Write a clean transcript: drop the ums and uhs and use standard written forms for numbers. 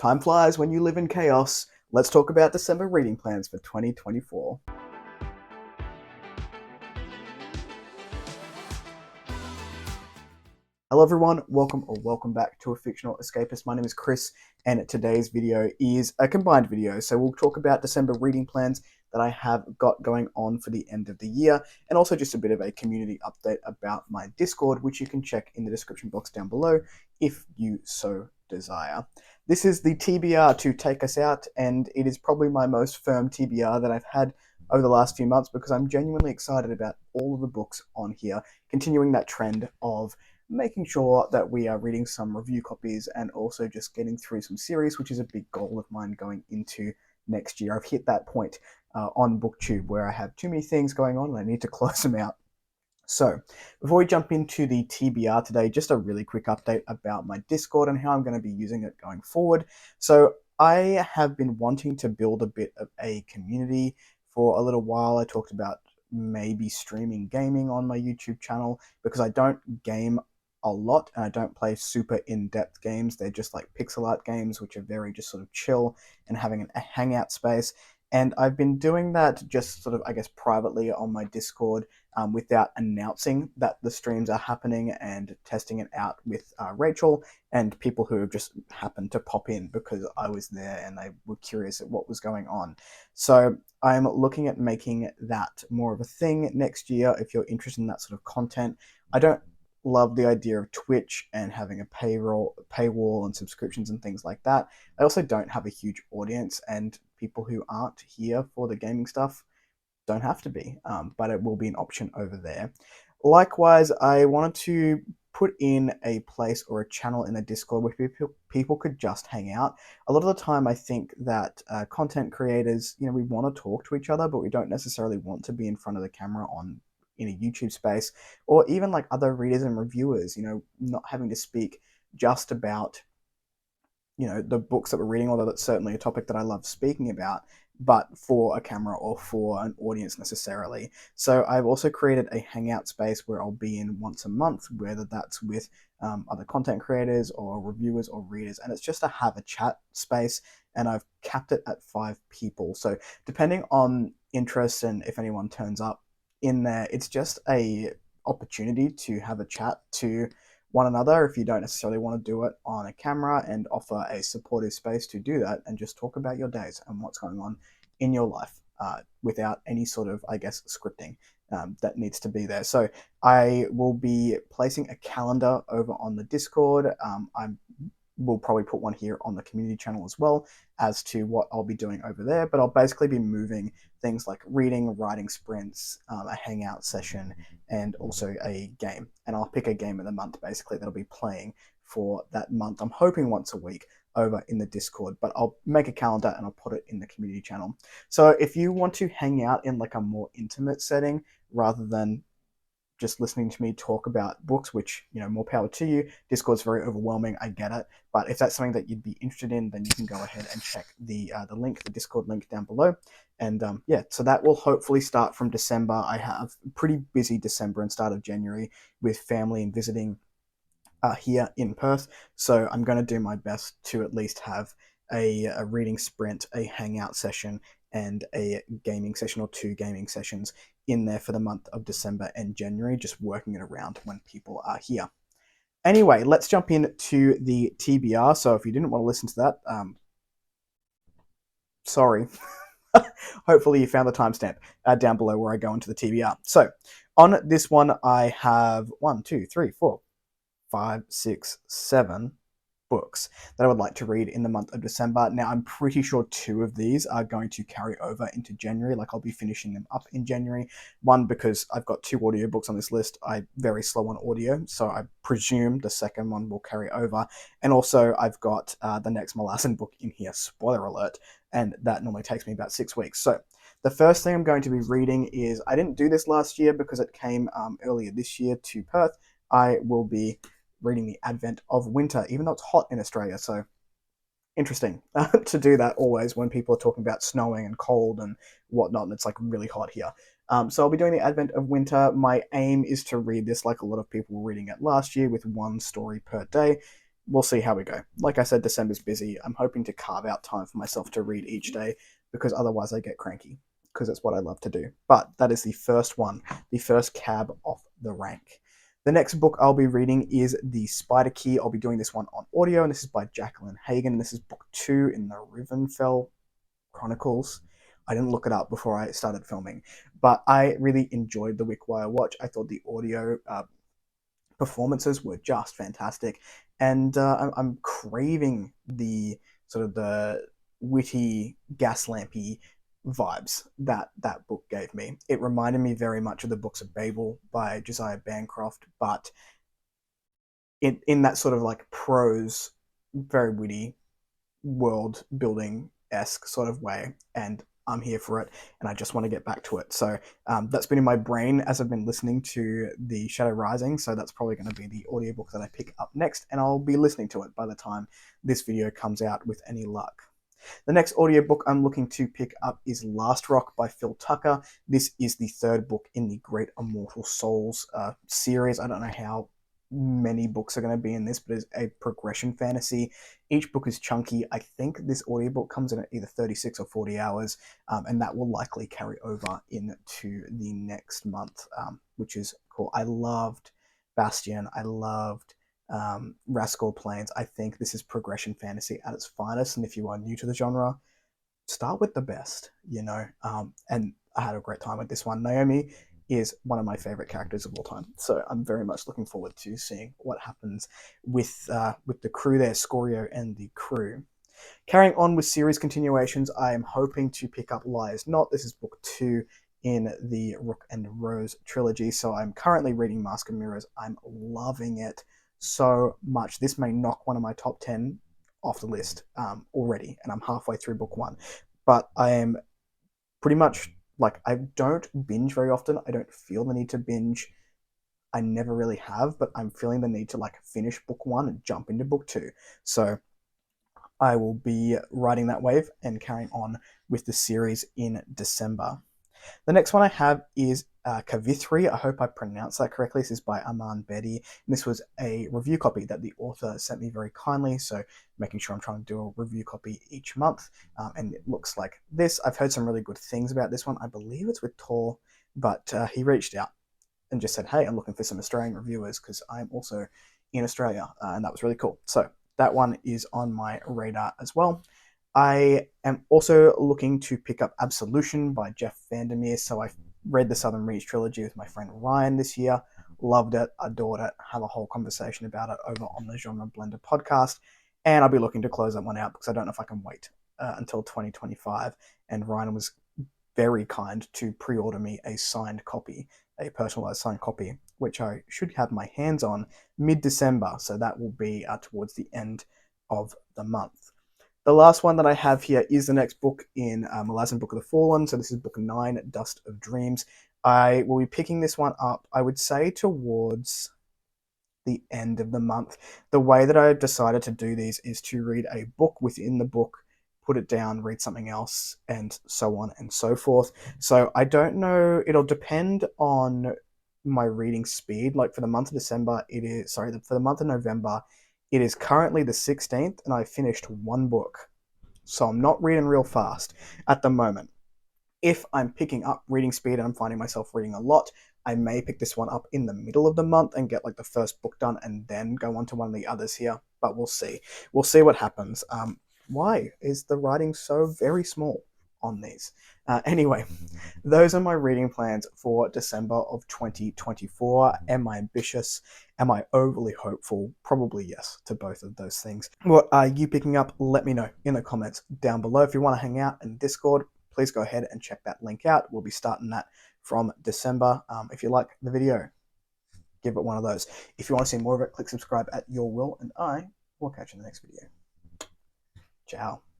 Time flies when you live in chaos. Let's talk about December reading plans for 2024. Hello everyone, welcome back to A Fictional Escapist. My name is Kris, and today's video is a combined video. So we'll talk about December reading plans that I have got going on for the end of the year, and also just a bit of a community update about my Discord, which you can check in the description box down below if you so desire. This is the TBR to take us out, and it is probably my most firm TBR that I've had over the last few months because I'm genuinely excited about all of the books on here, continuing that trend of making sure that we are reading some review copies and also just getting through some series, which is a big goal of mine going into next year. I've hit that point on BookTube where I have too many things going on and I need to close them out. So before we jump into the TBR today, just a really quick update about my Discord and how I'm going to be using it going forward. So I have been wanting to build a bit of a community for a little while. I talked about maybe streaming gaming on my YouTube channel because I don't game a lot and I don't play super in-depth games. They're just like pixel art games, which are very just sort of chill and having a hangout space. And I've been doing that just sort of, I guess, privately on my Discord without announcing that the streams are happening and testing it out with Rachel and people who have just happened to pop in because I was there and they were curious at what was going on. So I'm looking at making that more of a thing next year if you're interested in that sort of content. I don't love the idea of Twitch and having a paywall and subscriptions and things like that. I also don't have a huge audience, and people who aren't here for the gaming stuff don't have to be, but it will be an option over there. Likewise, I wanted to put in a place or a channel in the Discord where people could just hang out. A lot of the time I think that content creators, we want to talk to each other, but we don't necessarily want to be in front of the camera in a YouTube space, or even like other readers and reviewers, not having to speak just about, the books that we're reading, although that's certainly a topic that I love speaking about, but for a camera or for an audience necessarily. So I've also created a hangout space where I'll be in once a month, whether that's with other content creators or reviewers or readers, and it's just to have a chat space, and I've capped it at 5 people. So depending on interest and if anyone turns up in there, it's just a opportunity to have a chat to one another if you don't necessarily want to do it on a camera, and offer a supportive space to do that and just talk about your days and what's going on in your life without any sort of, I guess, scripting that needs to be there. So I will be placing a calendar over on the Discord. We'll probably put one here on the community channel as well as to what I'll be doing over there, but I'll basically be moving things like reading, writing sprints, a hangout session, and also a game. And I'll pick a game of the month basically that'll be playing for that month. I'm hoping once a week over in the Discord, but I'll make a calendar and I'll put it in the community channel. So if you want to hang out in like a more intimate setting rather than just listening to me talk about books, which, more power to you. Discord's very overwhelming, I get it. But if that's something that you'd be interested in, then you can go ahead and check the link, the Discord link down below. And yeah, so that will hopefully start from December. I have a pretty busy December and start of January with family and visiting here in Perth. So I'm going to do my best to at least have a reading sprint, a hangout session, and a gaming session or 2 gaming sessions in there for the month of December and January, just working it around when people are here. Anyway, let's jump into the TBR. So if you didn't want to listen to that, sorry. Hopefully you found the timestamp down below where I go into the TBR. So on this one, I have 1, 2, 3, 4, 5, 6, 7 books that I would like to read in the month of December. Now, I'm pretty sure 2 of these are going to carry over into January. Like, I'll be finishing them up in January. One, because I've got 2 audiobooks on this list. I'm very slow on audio, so I presume the second one will carry over. And also, I've got the next Molassin book in here, spoiler alert, and that normally takes me about 6 weeks. So the first thing I'm going to be reading is, I didn't do this last year because it came earlier this year to Perth. I will be reading The Advent of Winter, even though it's hot in Australia. So interesting to do that always when people are talking about snowing and cold and whatnot, and it's like really hot here. So I'll be doing The Advent of Winter. My aim is to read this like a lot of people were reading it last year, with 1 story per day. we'll see how we go. Like I said, December's busy. I'm hoping to carve out time for myself to read each day because otherwise I get cranky because it's what I love to do. But that is the first one, the first cab off the rank. The next book I'll be reading is The Spider Key. I'll be doing this one on audio, and this is by Jacqueline Hagan. This is book 2 in the Rivenfell Chronicles. I didn't look it up before I started filming, but I really enjoyed the Wickwire watch. I thought the audio performances were just fantastic, and I'm craving the sort of the witty, gaslampy vibes that that book gave me. It reminded me very much of the Books of Babel by Josiah Bancroft, but in that sort of like prose, very witty, world building esque sort of way, and I'm here for it, and I just want to get back to it. So that's been in my brain as I've been listening to The Shadow Rising, so that's probably going to be the audiobook that I pick up next, and I'll be listening to it by the time this video comes out with any luck. The next audiobook I'm looking to pick up is LastRock by Phil Tucker. This is the third book in the Great Immortal Souls series. I don't know how many books are going to be in this, but it's a progression fantasy. Each book is chunky. I think this audiobook comes in at either 36 or 40 hours, and that will likely carry over into the next month, which is cool. I loved Bastion. I loved Rascal Plains. I think this is progression fantasy at its finest, and if you are new to the genre, start with the best, you know. And I had a great time with this one. Naomi is one of my favorite characters of all time, so I'm very much looking forward to seeing what happens with the crew there, Scorio and the crew. Carrying on with series continuations, I am hoping to pick up Lies Not. This is book 2 in the Rook and Rose trilogy, so I'm currently reading Mask of Mirrors. I'm loving it so much. This may knock one of my top 10 off the list already, and I'm halfway through book 1. But I am pretty much, like, I don't binge very often. I don't feel the need to binge. I never really have, but I'm feeling the need to like finish book 1 and jump into book 2. So I will be riding that wave and carrying on with the series in December. The next one I have is Kavithri. I hope I pronounced that correctly. This is by Aman Bedi. And this was a review copy that the author sent me very kindly, so making sure I'm trying to do a review copy each month. And it looks like this. I've heard some really good things about this one. I believe it's with Tor, but he reached out and just said, hey, I'm looking for some Australian reviewers because I'm also in Australia, and that was really cool. So that one is on my radar as well. I am also looking to pick up Absolution by Jeff Vandermeer. So I read the Southern Reach trilogy with my friend Ryan this year. Loved it, adored it, have a whole conversation about it over on the Genre Blender podcast. And I'll be looking to close that one out because I don't know if I can wait until 2025. And Ryan was very kind to pre-order me a signed copy, a personalized signed copy, which I should have my hands on mid-December. So that will be towards the end of the month. The last one that I have here is the next book in Malazan Book of the Fallen. So this is book 9, Dust of Dreams. I will be picking this one up, I would say, towards the end of the month. The way that I decided to do these is to read a book within the book, put it down, read something else, and so on and so forth. So I don't know. It'll depend on my reading speed. Like for the month of December, it is, sorry, for the month of November, it is currently the 16th, and I finished one book. So I'm not reading real fast at the moment. If I'm picking up reading speed and I'm finding myself reading a lot, I may pick this one up in the middle of the month and get like the first book done and then go on to one of the others here. But we'll see. We'll see what happens. Why is the writing so very small on these? Anyway, those are my reading plans for December of 2024. Am I ambitious? Am I overly hopeful? Probably yes to both of those things. What are you picking up? Let me know in the comments down below. If you want to hang out in Discord, please go ahead and check that link out. We'll be starting that from December. If you like the video, give it one of those. If you want to see more of it, click subscribe at your will, and I will catch you in the next video. Ciao.